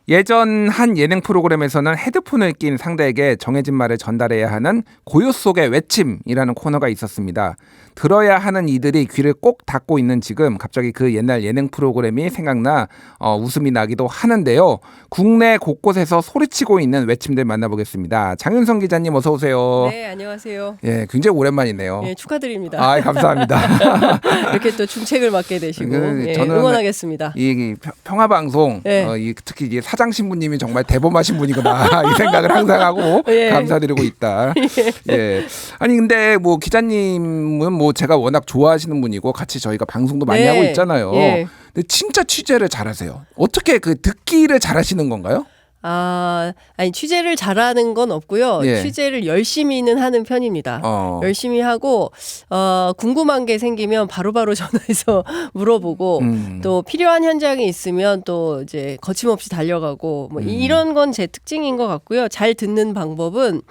예전 한 예능 프로그램에서는 헤드폰을 낀 상대에게 정해진 말을 전달해야 하는 고요 속의 외침이라는 코너가 있었습니다. 들어야 하는 이들이 귀를 꼭 닫고 있는 지금 갑자기 그 옛날 예능 프로그램이 생각나 웃음이 나기도 하는데요. 국내 곳곳에서 소리치고 있는 외침들 만나보겠습니다. 장윤성 기자님 어서 오세요. 네, 안녕하세요. 예, 굉장히 오랜만이네요. 예, 축하드립니다. 아, 감사합니다. 이렇게 또 중책을 맡게 되시고 예, 저는 응원하겠습니다. 이 평화방송 네. 특히 이 사장 신부님이 정말 대범하신 분이구나 이 생각을 항상 하고 예. 감사드리고 있다. 예. 아니 근데 뭐 기자님은 뭐 제가 워낙 좋아하시는 분이고 같이 저희가 방송도 많이 네. 하고 있잖아요. 예. 근데 진짜 취재를 잘하세요. 어떻게 그 듣기를 잘하시는 건가요? 아니 취재를 잘하는 건 없고요. 예. 취재를 열심히는 하는 편입니다. 열심히 하고 궁금한 게 생기면 바로바로 전화해서 물어보고 또 필요한 현장이 있으면 또 이제 거침없이 달려가고 뭐 이런 건 제 특징인 것 같고요. 잘 듣는 방법은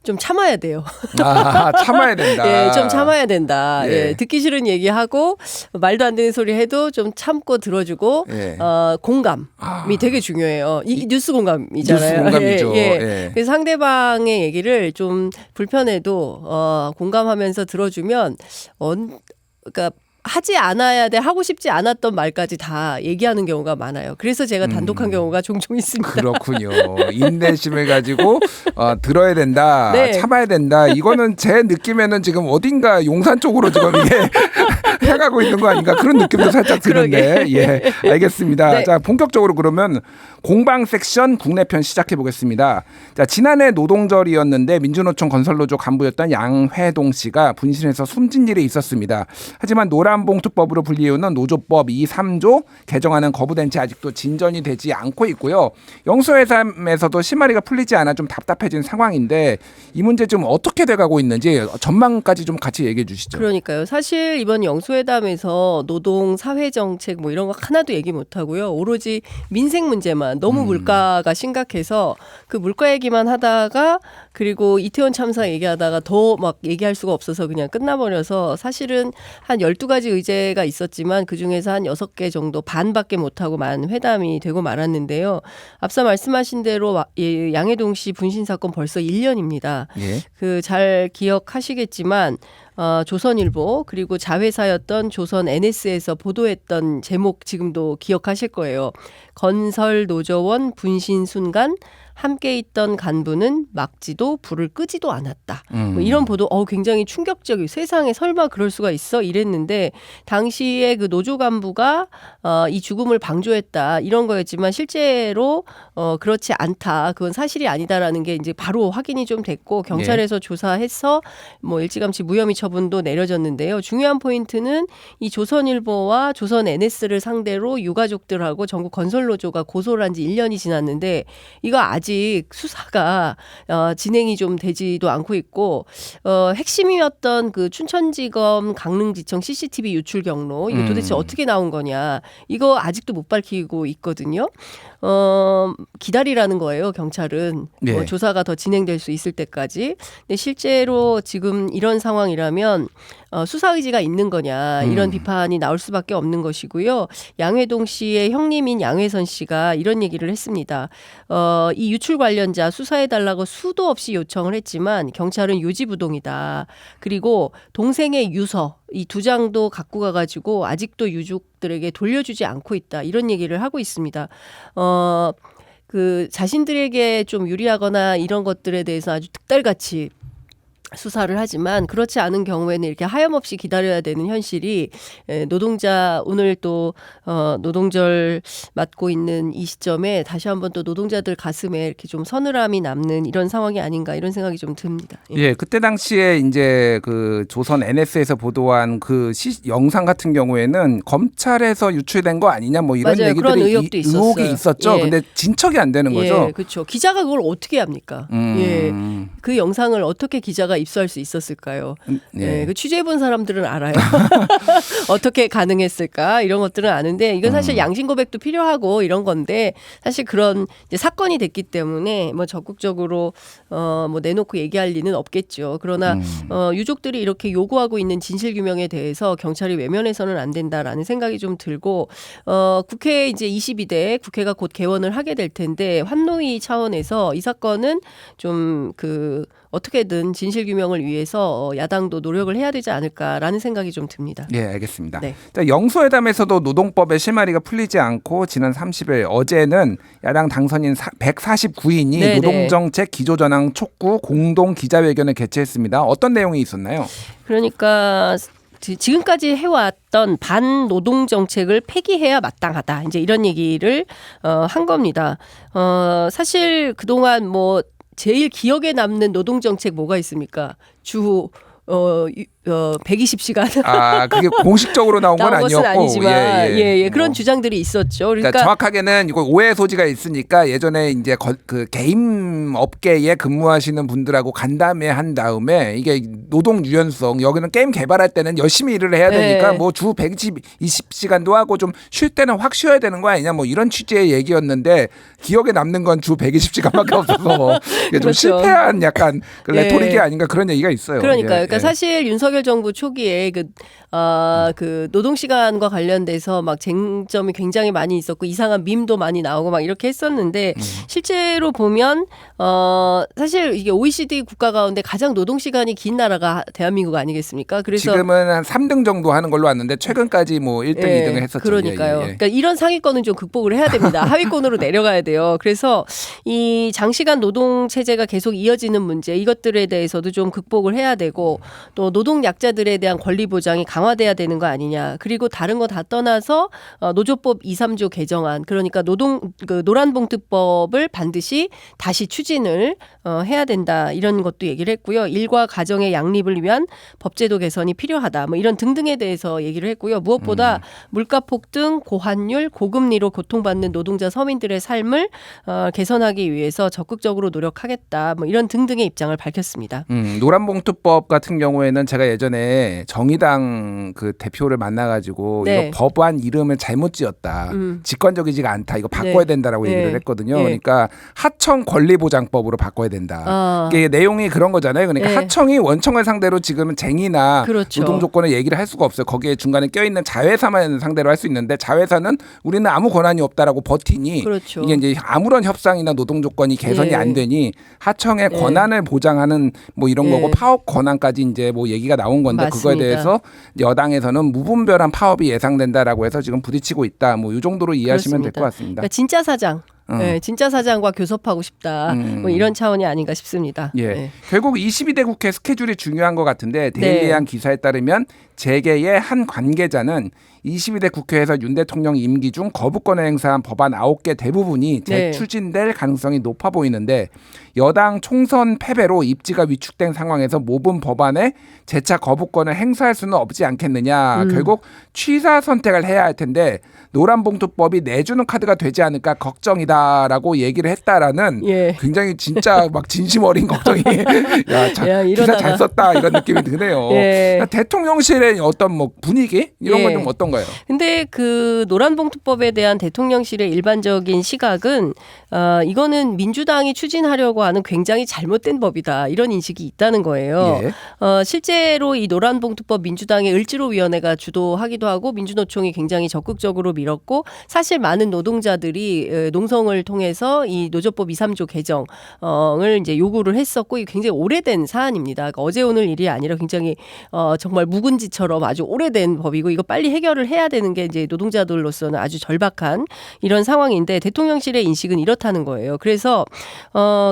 좀 참아야 돼요. 아, 참아야 된다. 예, 좀 참아야 된다. 예. 예, 듣기 싫은 얘기하고 말도 안 되는 소리 해도 좀 참고 들어주고 예. 공감이 되게 중요해요. 이 뉴스 공감이잖아요. 뉴스 공감이죠. 예, 예. 예. 그래서 상대방의 얘기를 좀 불편해도 공감하면서 들어주면 그러니까 하지 않아야 돼 하고 싶지 않았던 말까지 다 얘기하는 경우가 많아요. 그래서 제가 단독한 경우가 종종 있습니다. 그렇군요. 인내심을 가지고 들어야 된다. 네. 참아야 된다. 이거는 제 느낌에는 지금 어딘가 용산 쪽으로 지금 이게 해가고 있는 거 아닌가 그런 느낌도 살짝 드는데 예, 알겠습니다. 네. 자, 본격적으로 그러면 공방 섹션 국내편 시작해 보겠습니다. 자, 지난해 노동절이었는데 민주노총 건설노조 간부였던 양회동 씨가 분신해서 숨진 일이 있었습니다. 하지만 노란봉투법으로 불리우는 노조법 2, 3조 개정안은 거부된 채 아직도 진전이 되지 않고 있고요. 영수회담에서도 실마리가 풀리지 않아 좀 답답해진 상황인데 이 문제 좀 어떻게 돼가고 있는지 전망까지 좀 같이 얘기해 주시죠. 그러니까요. 사실 이번 영수회담에서 노동, 사회정책 뭐 이런 거 하나도 얘기 못하고요. 오로지 민생 문제만 너무 물가가 심각해서 그 물가 얘기만 하다가 그리고 이태원 참사 얘기하다가 더 막 얘기할 수가 없어서 그냥 끝나버려서 사실은 한 12가지 의제가 있었지만 그중에서 한 6개 정도 반밖에 못하고 만 회담이 되고 말았는데요. 앞서 말씀하신 대로 양해동 씨 분신 사건 벌써 1년입니다. 예. 그 잘 기억하시겠지만 조선일보 그리고 자회사였던 조선 NS에서 보도했던 제목 지금도 기억하실 거예요. 건설노조원 분신 순간 함께 있던 간부는 막지도 불을 끄지도 않았다. 뭐 이런 보도 굉장히 충격적이에요. 세상에 설마 그럴 수가 있어? 이랬는데 당시에 그 노조 간부가 이 죽음을 방조했다 이런 거였지만 실제로 그렇지 않다. 그건 사실이 아니다라는 게 이제 바로 확인이 좀 됐고 경찰에서 조사해서 뭐 일찌감치 무혐의 처분도 내려졌는데요. 중요한 포인트는 이 조선일보와 조선 NS를 상대로 유가족들하고 전국 건설노조가 고소를 한 지 1년이 지났는데 이거 아직 수사가 진행이 좀 되지도 않고 있고 핵심이었던 그 춘천지검 강릉지청 CCTV 유출 경로 이거 도대체 어떻게 나온 거냐 이거 아직도 못 밝히고 있거든요. 기다리라는 거예요. 경찰은 네. 뭐 조사가 더 진행될 수 있을 때까지. 근데 실제로 지금 이런 상황이라면 수사 의지가 있는 거냐 이런 비판이 나올 수밖에 없는 것이고요. 양회동 씨의 형님인 양회선 씨가 이런 얘기를 했습니다. 이 유출 관련자 수사해달라고 수도 없이 요청을 했지만 경찰은 요지부동이다. 그리고 동생의 유서 이 2장도 갖고 가가지고 아직도 유족들에게 돌려주지 않고 있다. 이런 얘기를 하고 있습니다. 그 자신들에게 좀 유리하거나 이런 것들에 대해서 아주 득달같이 수사를 하지만 그렇지 않은 경우에는 이렇게 하염없이 기다려야 되는 현실이 노동자 오늘 또 노동절 맞고 있는 이 시점에 다시 한번 또 노동자들 가슴에 이렇게 좀 서늘함이 남는 이런 상황이 아닌가 이런 생각이 좀 듭니다. 예, 그때 당시에 이제 그 조선 NS에서 보도한 그 영상 같은 경우에는 검찰에서 유출된 거 아니냐 뭐 이런 맞아요. 그런 의혹도 의혹이 있었죠. 예. 근데 진척이 안 되는 거죠. 예, 그렇죠. 기자가 그걸 어떻게 합니까? 예, 그 영상을 어떻게 기자가 입수할 수 있었을까요? 네. 그 취재해본 사람들은 알아요. 어떻게 가능했을까 이런 것들은 아는데 이건 사실 양심 고백도 필요하고 이런 건데 사실 그런 이제 사건이 됐기 때문에 뭐 적극적으로 뭐 내놓고 얘기할 리는 없겠죠. 그러나 유족들이 이렇게 요구하고 있는 진실 규명에 대해서 경찰이 외면해서는 안 된다라는 생각이 좀 들고 국회 이제 22대 국회가 곧 개원을 하게 될 텐데 환노위 차원에서 이 사건은 좀 어떻게든 진실 규명을 위해서 야당도 노력을 해야 되지 않을까라는 생각이 좀 듭니다. 예, 알겠습니다. 네. 자, 영수회담에서도 노동법의 실마리가 풀리지 않고 지난 30일 어제는 야당 당선인 149인이 네네. 노동정책 기조전환 촉구 공동 기자회견을 개최했습니다. 어떤 내용이 있었나요? 그러니까 지금까지 해왔던 반노동 정책을 폐기해야 마땅하다. 이제 이런 얘기를 한 겁니다. 사실 그동안 뭐 제일 기억에 남는 노동 정책 뭐가 있습니까? 주 120시간. 그게 공식적으로 나온 건 나온 것은 아니었고, 아니지만 그런 주장들이 있었죠. 그러니까 정확하게는 이거 오해 소지가 있으니까 예전에 이제 그 게임 업계에 근무하시는 분들하고 간담회 한 다음에 이게 노동 유연성 여기는 게임 개발할 때는 열심히 일을 해야 되니까 뭐 주 120시간도 하고 좀 쉴 때는 확 쉬어야 되는 거 아니냐 뭐 이런 취지의 얘기였는데 기억에 남는 건 주 120시간밖에 없어서 이게 좀 그렇죠. 실패한 약간 그 레토릭이 아닌가 그런 얘기가 있어요. 그러니까 사실 윤석열 정부 초기에 그 노동 시간과 관련돼서 막 쟁점이 굉장히 많이 있었고 이상한 밈도 많이 나오고 막 이렇게 했었는데 실제로 보면 사실 이게 OECD 국가 가운데 가장 노동 시간이 긴 나라가 대한민국 아니겠습니까? 그래서 지금은 한 3등 정도 하는 걸로 왔는데 최근까지 뭐 1등, 2등을 했었죠. 그러니까요. 그러니까 이런 상위권은 좀 극복을 해야 됩니다. 하위권으로 내려가야 돼요. 그래서 이 장시간 노동 체제가 계속 이어지는 문제 이것들에 대해서도 좀 극복을 해야 되고 또 노동 약자들에 대한 권리 보장이 강화돼야 되는 거 아니냐. 그리고 다른 거 다 떠나서 노조법 2, 3조 개정안 그러니까 노란봉투법을 반드시 다시 추진을 해야 된다. 이런 것도 얘기를 했고요. 일과 가정의 양립을 위한 법제도 개선이 필요하다. 뭐 이런 등등에 대해서 얘기를 했고요. 무엇보다 물가 폭등, 고환율, 고금리로 고통받는 노동자 서민들의 삶을 개선하기 위해서 적극적으로 노력하겠다. 뭐 이런 등등의 입장을 밝혔습니다. 노란봉투법 같은 경우에는 제가 예전에 정의당 그 대표를 만나가지고 네. 이거 법안 이름을 잘못 지었다. 직관적이지가 않다. 이거 바꿔야 된다라고 얘기를 했거든요. 그러니까 하청 권리보장법으로 바꿔야 된다. 이게 내용이 그런 거잖아요. 그러니까 하청이 원청을 상대로 지금은 쟁의나 그렇죠. 노동 조건을 얘기를 할 수가 없어요. 거기에 중간에 껴있는 자회사만 상대로 할 수 있는데 자회사는 우리는 아무 권한이 없다라고 버티니 그렇죠. 이게 이제 아무런 협상이나 노동 조건이 개선이 안 되니 하청의 권한을 보장하는 뭐 이런 거고 파업 권한까지 이제 뭐 얘기가 나온 건데 맞습니다. 그거에 대해서 여당에서는 무분별한 파업이 예상된다라고 해서 지금 부딪히고 있다. 뭐 이 정도로 이해하시면 될 것 같습니다. 그러니까 진짜 사장. 진짜 사장과 교섭하고 싶다. 뭐 이런 차원이 아닌가 싶습니다. 결국 22대 국회 스케줄이 중요한 것 같은데 데일리한 기사에 따르면 재계의 한 관계자는 22대 국회에서 윤 대통령 임기 중 거부권을 행사한 법안 9개 대부분이 재추진될 가능성이 높아 보이는데 여당 총선 패배로 입지가 위축된 상황에서 모분 법안에 재차 거부권을 행사할 수는 없지 않겠느냐. 결국 취사 선택을 해야 할 텐데 노란봉투법이 내주는 카드가 되지 않을까 걱정이다라고 얘기를 했다라는 굉장히 진짜 막 진심 어린 걱정이 기사 잘 썼다 이런 느낌이 드네요. 대통령실의 어떤 뭐 분위기 이런 건 좀 어떤가요? 근데 그 노란봉투법에 대한 대통령실의 일반적인 시각은 이거는 민주당이 추진하려고 하는 굉장히 잘못된 법이다 이런 인식이 있다는 거예요. 실제로 이 노란봉투법 민주당의 을지로위원회가 주도하기도 하고 민주노총이 굉장히 적극적으로 밀었고 사실 많은 노동자들이 농성을 통해서 이 노조법 2, 3조 개정을 이제 요구를 했었고 이게 굉장히 오래된 사안입니다. 그러니까 어제 오늘 일이 아니라 굉장히 정말 묵은지처럼 아주 오래된 법이고 이거 빨리 해결을 해야 되는 게 이제 노동자들로서는 아주 절박한 이런 상황인데 대통령실의 인식은 이렇다는 거예요. 그래서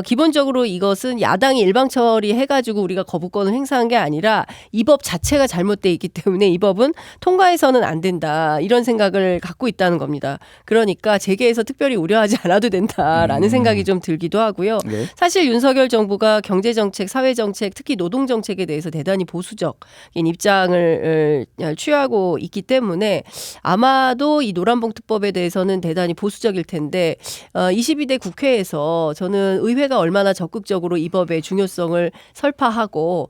기본적으로 이것은 야당이 일방 처리해가지고 우리가 거부권을 행사한 게 아니라 이 법 자체가 잘못돼 있기 때문에 이 법은 통과해서는 안 된다 이런 생각을 갖고 있다는 겁니다. 그러니까 재계에서 특별히 우려하지 않아도 된다라는 생각이 좀 들기도 하고요. 네. 사실 윤석열 정부가 경제정책, 사회정책, 특히 노동정책에 대해서 대단히 보수적인 입장을 취하고 있기 때문에 아마도 이 노란봉투법에 대해서는 대단히 보수적일 텐데 22대 국회에서 저는 의회가 얼마나 적극적으로 이 법의 중요성을 설파하고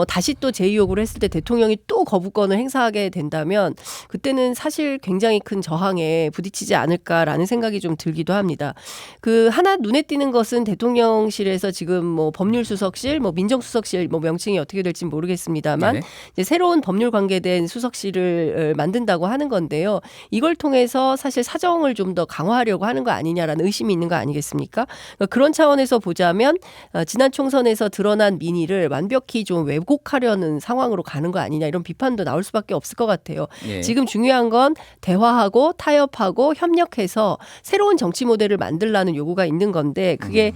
다시 또 재의혹을 했을 때 대통령이 또 거부권을 행사하게 된다면 그때는 사실 굉장히 큰 저항에 부딪히지 않을까라는 생각이 좀 들기도 합니다. 그 하나 눈에 띄는 것은 대통령실에서 지금 뭐 법률수석실, 뭐 민정수석실 뭐 명칭이 어떻게 될지 모르겠습니다만 네. 이제 새로운 법률 관계된 수석실을 만든다고 하는 건데요. 이걸 통해서 사실 사정을 좀 더 강화하려고 하는 거 아니냐라는 의심이 있는 거 아니겠습니까? 그러니까 그런 차원에서 보자면 지난 총선에서 드러난 민의를 완벽히 좀 왜곡하려는 상황으로 가는 거 아니냐 이런 비판도 나올 수밖에 없을 것 같아요. 예. 지금 중요한 건 대화하고 타협하고 협력해서 새로운 정치 모델을 만들라는 요구가 있는 건데 그게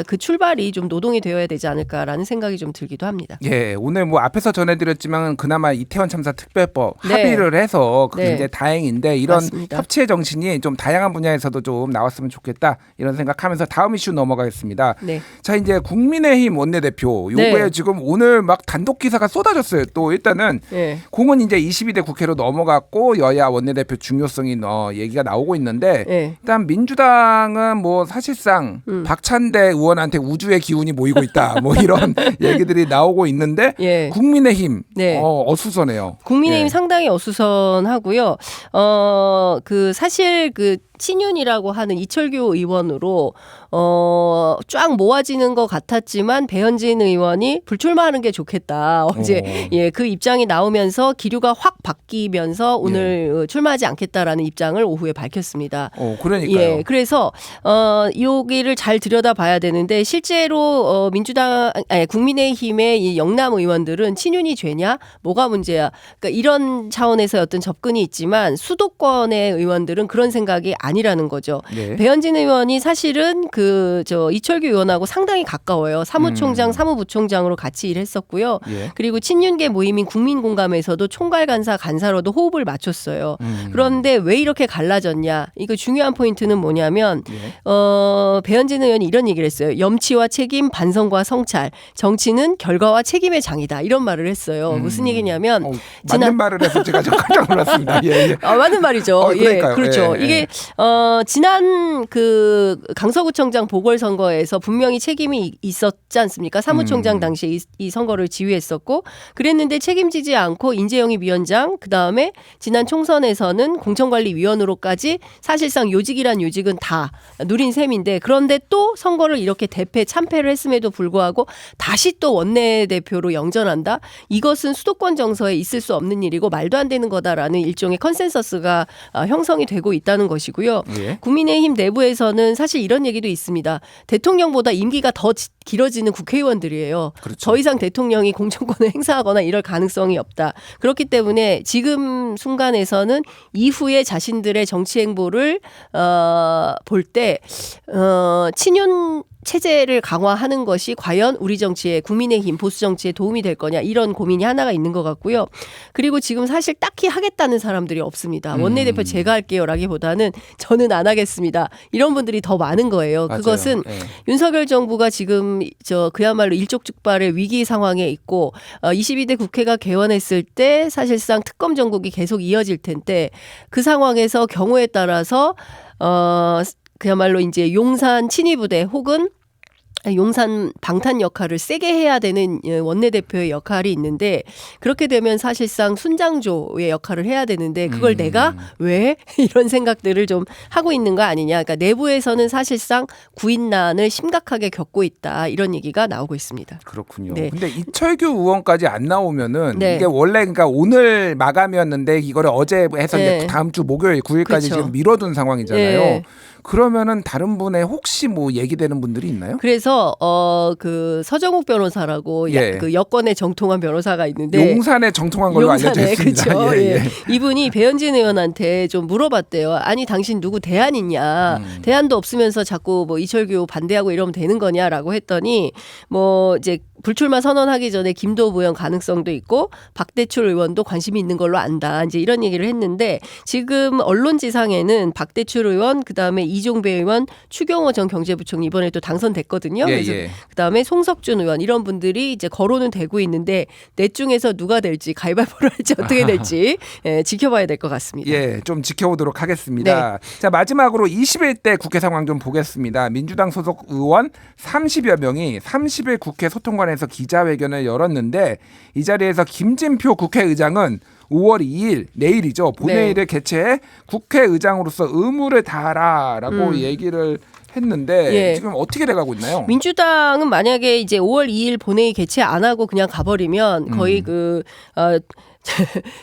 그 출발이 좀 노동이 되어야 되지 않을까라는 생각이 좀 들기도 합니다. 예, 오늘 뭐 앞에서 전해드렸지만 그나마 이태원 참사 특별법 네. 합의를 해서 네. 굉장히 다행인데 이런 맞습니다. 협치의 정신이 좀 다양한 분야에서도 좀 나왔으면 좋겠다 이런 생각하면서 다음 이슈 넘어가겠습니다. 네. 자, 이제 국민의힘 원내대표 요거에 네. 지금 오늘 막 단독 기사가 쏟아졌어요. 또 일단은 네. 공은 이제 22대 국회로 넘어갔고 여야 원내대표 중요성이 얘기가 나오고 있는데 네. 일단 민주당은 뭐 사실상 박찬대 의원한테 우주의 기운이 모이고 있다 뭐 이런 얘기들이 나오고 있는데 예. 국민의힘 네. 어수선해요. 국민의힘 예. 상당히 어수선하고요. 그 사실 그 친윤이라고 하는 이철규 의원으로 쫙 모아지는 것 같았지만 배현진 의원이 불출마하는 게 좋겠다. 어제 예, 그 입장이 나오면서 기류가 확 바뀌면서 오늘 출마하지 않겠다라는 입장을 오후에 밝혔습니다. 그러니까요. 예, 그래서 여기를 잘 들여다봐야 되는데 실제로 민주당, 국민의힘의 이 영남 의원들은 친윤이 죄냐, 뭐가 문제야. 그러니까 이런 차원에서 어떤 접근이 있지만 수도권의 의원들은 그런 생각이 아니라는 거죠. 네. 배현진 의원이 사실은 이철규 의원하고 상당히 가까워요. 사무총장, 사무부총장으로 같이 일했었고요. 예. 그리고 친윤계 모임인 국민공감에서도 총괄간사, 간사로도 호흡을 맞췄어요. 그런데 왜 이렇게 갈라졌냐? 이거 중요한 포인트는 뭐냐면 배현진 의원이 이런 얘기를 했어요. 염치와 책임, 반성과 성찰, 정치는 결과와 책임의 장이다. 이런 말을 했어요. 무슨 얘기냐면 맞는 말을 해서 제가 좀 깜짝 놀랐습니다. 예, 예. 맞는 말이죠. 예, 그러니까요. 그렇죠. 예, 예. 이게 지난 그 강서구청장 보궐선거에서 분명히 책임이 있었지 않습니까? 사무총장 당시에 이 선거를 지휘했었고 그랬는데 책임지지 않고 인재영입 위원장 그다음에 지난 총선에서는 공천관리위원으로까지 사실상 요직이란 요직은 다 누린 셈인데 그런데 또 선거를 이렇게 참패를 했음에도 불구하고 다시 또 원내대표로 영전한다? 이것은 수도권 정서에 있을 수 없는 일이고 말도 안 되는 거다라는 일종의 컨센서스가 형성이 되고 있다는 것이고요. 예. 국민의힘 내부에서는 사실 이런 얘기도 있습니다. 대통령보다 임기가 더 길어지는 국회의원들이에요. 그렇죠. 더 이상 대통령이 공천권을 행사하거나 이럴 가능성이 없다. 그렇기 때문에 지금 순간에서는 이후에 자신들의 정치 행보를 볼 때 친윤 체제를 강화하는 것이 과연 우리 정치에 국민의힘 보수 정치에 도움이 될 거냐 이런 고민이 하나가 있는 것 같고요. 그리고 지금 사실 딱히 하겠다는 사람들이 없습니다. 원내대표 제가 할게요라기보다는 저는 안 하겠습니다. 이런 분들이 더 많은 거예요. 맞아요. 그것은 예. 윤석열 정부가 지금 그야말로 일촉즉발의 위기 상황에 있고 22대 국회가 개원했을 때 사실상 특검 정국이 계속 이어질 텐데 그 상황에서 경우에 따라서 그야말로 이제 용산 친위부대 혹은 용산 방탄 역할을 세게 해야 되는 원내대표의 역할이 있는데 그렇게 되면 사실상 순장조의 역할을 해야 되는데 그걸 내가 왜 이런 생각들을 좀 하고 있는 거 아니냐. 그러니까 내부에서는 사실상 구인난을 심각하게 겪고 있다. 이런 얘기가 나오고 있습니다. 그렇군요. 네. 근데 이철규 의원까지 안 나오면은 네. 이게 원래 그러니까 오늘 마감이었는데 이거를 어제 해서 네. 이제 다음 주 목요일 9일까지 그렇죠. 지금 미뤄둔 상황이잖아요. 네. 그러면은 다른 분의 혹시 뭐 얘기되는 분들이 있나요? 그래서 민주당에서 그 서정욱 변호사라고 예. 그 여권에 정통한 변호사가 있는데 용산에 정통한 걸로 알려져 있습니다. 그렇죠. 예, 예. 이분이 배현진 의원한테 좀 물어봤대요. 아니 당신 누구 대안 있냐? 대안도 없으면서 자꾸 뭐 이철규 반대하고 이러면 되는 거냐라고 했더니 뭐 이제 불출마 선언하기 전에 김도부 의원 가능성도 있고 박대출 의원도 관심이 있는 걸로 안다. 이제 이런 얘기를 했는데 지금 언론지상에는 박대출 의원 그다음에 이종배 의원 추경호 전 경제부총리 이번에 또 당선됐거든요. 예, 그래서 예. 그다음에 송석준 의원 이런 분들이 이제 거론은 되고 있는데 넷 중에서 누가 될지 가위바위보를 할지 어떻게 될지 지켜봐야 될 것 같습니다. 예, 좀 지켜보도록 하겠습니다. 자, 마지막으로 21대 국회 상황 좀 보겠습니다. 민주당 소속 의원 30여 명이 30일 국회 소통관에서 기자회견을 열었는데 이 자리에서 김진표 국회의장은 5월 2일 내일이죠. 본회의를 개최해 국회의장으로서 의무를 다하라라고 얘기를 했는데 예. 지금 어떻게 돼가고 있나요? 민주당은 만약에 이제 5월 2일 본회의 개최 안 하고 그냥 가버리면 거의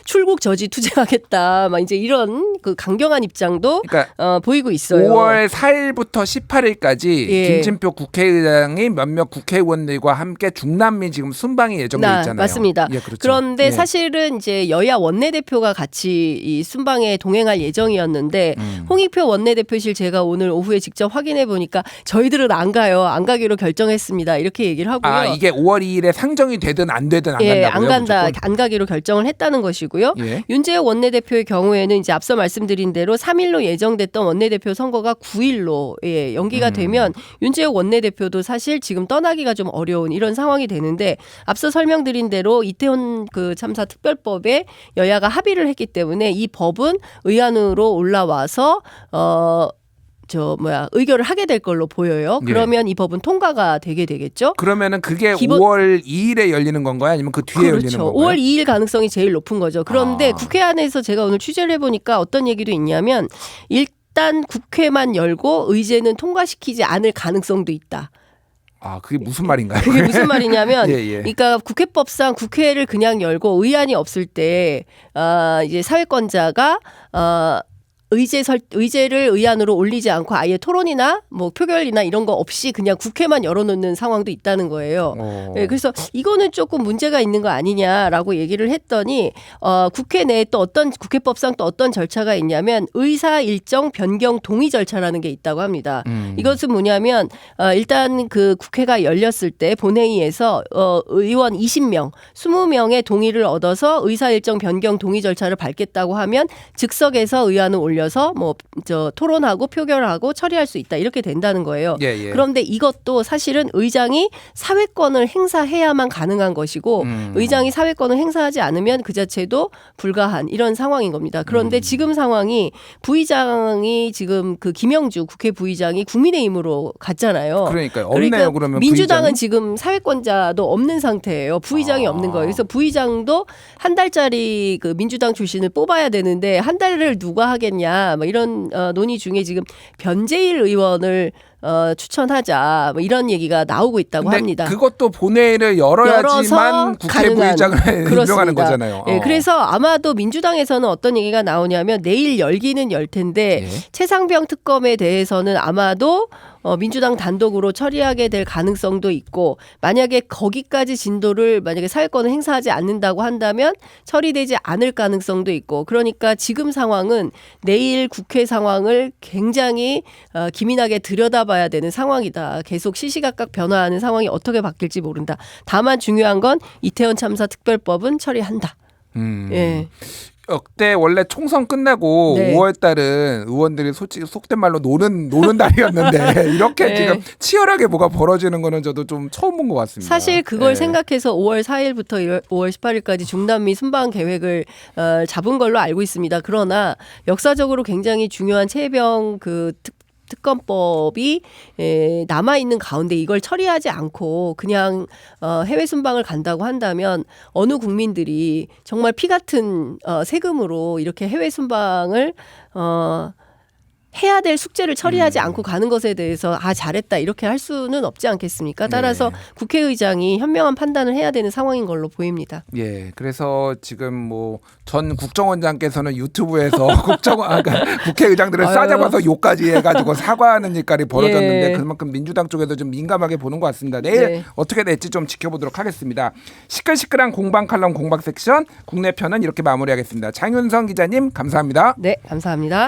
출국 저지 투쟁하겠다. 막 이제 이런 그 강경한 입장도 그러니까 보이고 있어요. 5월 4일부터 18일까지 예. 김진표 국회의장이 몇몇 국회의원들과 함께 중남미 지금 순방이 예정돼 있잖아요. 맞습니다. 예, 그렇죠. 그런데 예. 사실은 이제 여야 원내대표가 같이 이 순방에 동행할 예정이었는데 홍익표 원내대표실 제가 오늘 오후에 직접 확인해 보니까 저희들은 안 가요. 안 가기로 결정했습니다. 이렇게 얘기를 하고요. 아, 이게 5월 2일에 상정이 되든 안 되든 안 예, 간다고요? 안 간다. 무조건? 안 가기로 결정을 했다는 것이고요. 예. 윤재호 원내대표의 경우에는 이제 앞서 말씀드린 대로 3일로 예정됐던 원내대표 선거가 9일로 연기가 되면 윤재호 원내대표도 사실 지금 떠나기가 좀 어려운 이런 상황이 되는데 앞서 설명드린 대로 이태원 그 참사 특별법에 여야가 합의를 했기 때문에 이 법은 의안으로 올라와서 의결을 하게 될 걸로 보여요. 예. 그러면 이 법은 통과가 되게 되겠죠. 그러면은 그게 5월 2일에 열리는 건가요? 아니면 그 뒤에 열리는 그렇죠. 건가요? 5월 2일 가능성이 제일 높은 거죠. 그런데 국회 안에서 제가 오늘 취재를 해보니까 어떤 얘기도 있냐면 일단 국회만 열고 의제는 통과시키지 않을 가능성도 있다. 아, 그게 무슨 말인가요? 그게 무슨 말이냐면, 예, 예. 그러니까 국회법상 국회를 그냥 열고 의안이 없을 때 이제 사회권자가 의제를 의안으로 올리지 않고 아예 토론이나 뭐 표결이나 이런 거 없이 그냥 국회만 열어놓는 상황도 있다는 거예요. 네, 그래서 이거는 조금 문제가 있는 거 아니냐라고 얘기를 했더니 국회 내에 또 어떤 국회법상 또 어떤 절차가 있냐면 의사 일정 변경 동의 절차라는 게 있다고 합니다. 이것은 뭐냐면 일단 그 국회가 열렸을 때 본회의에서 의원 20명, 20명의 동의를 얻어서 의사 일정 변경 동의 절차를 밟겠다고 하면 즉석에서 의안을 올려서 토론하고 표결하고 처리할 수 있다 이렇게 된다는 거예요. 예, 예. 그런데 이것도 사실은 의장이 사회권을 행사해야만 가능한 것이고 의장이 사회권을 행사하지 않으면 그 자체도 불가한 이런 상황인 겁니다. 그런데 지금 상황이 부의장이 지금 그 김영주 국회 부의장이 국민의힘으로 갔잖아요. 그러니까요. 없네요. 그러면 민주당은 부의장이? 지금 사회권자도 없는 상태예요. 부의장이 없는 거예요. 그래서 부의장도 한 달짜리 그 민주당 출신을 뽑아야 되는데 한 달을 누가 하겠냐. 뭐 이런 논의 중에 지금 변재일 의원을 추천하자 뭐 이런 얘기가 나오고 있다고 근데 합니다. 그것도 본회의를 열어야지만 국회 부의장을 임명하는 거잖아요. 네, 그래서 아마도 민주당에서는 어떤 얘기가 나오냐면 내일 열기는 열 텐데 예. 최상병 특검에 대해서는 아마도 민주당 단독으로 처리하게 될 가능성도 있고 만약에 거기까지 진도를 만약에 사회권을 행사하지 않는다고 한다면 처리되지 않을 가능성도 있고 그러니까 지금 상황은 내일 국회 상황을 굉장히 기민하게 들여다봐야 되는 상황이다. 계속 시시각각 변화하는 상황이 어떻게 바뀔지 모른다. 다만 중요한 건 이태원 참사 특별법은 처리한다. 예. 역대 원래 총선 끝나고 네. 5월 달은 의원들이 솔직히 속된 말로 노는 달이었는데 이렇게 네. 지금 치열하게 뭐가 벌어지는 거는 저도 좀 처음 본 것 같습니다. 사실 그걸 예. 생각해서 5월 4일부터 5월 18일까지 중남미 순방 계획을 잡은 걸로 알고 있습니다. 그러나 역사적으로 굉장히 중요한 최혜병 그 특검법이 남아 있는 가운데 이걸 처리하지 않고 그냥 해외 순방을 간다고 한다면 어느 국민들이 정말 피 같은 세금으로 이렇게 해외 순방을 해야 될 숙제를 처리하지 않고 가는 것에 대해서 잘했다 이렇게 할 수는 없지 않겠습니까? 따라서 네. 국회의장이 현명한 판단을 해야 되는 상황인 걸로 보입니다. 예, 그래서 지금 뭐 전 국정원장께서는 유튜브에서 그러니까 국회의장들을 아유. 싸잡아서 욕까지 해가지고 사과하는 일까지 벌어졌는데 예. 그만큼 민주당 쪽에도 좀 민감하게 보는 것 같습니다. 내일 네. 어떻게 될지 좀 지켜보도록 하겠습니다. 시끌시끌한 공방 칼럼 공방 섹션 국내 편은 이렇게 마무리하겠습니다. 장윤성 기자님 감사합니다. 네, 감사합니다.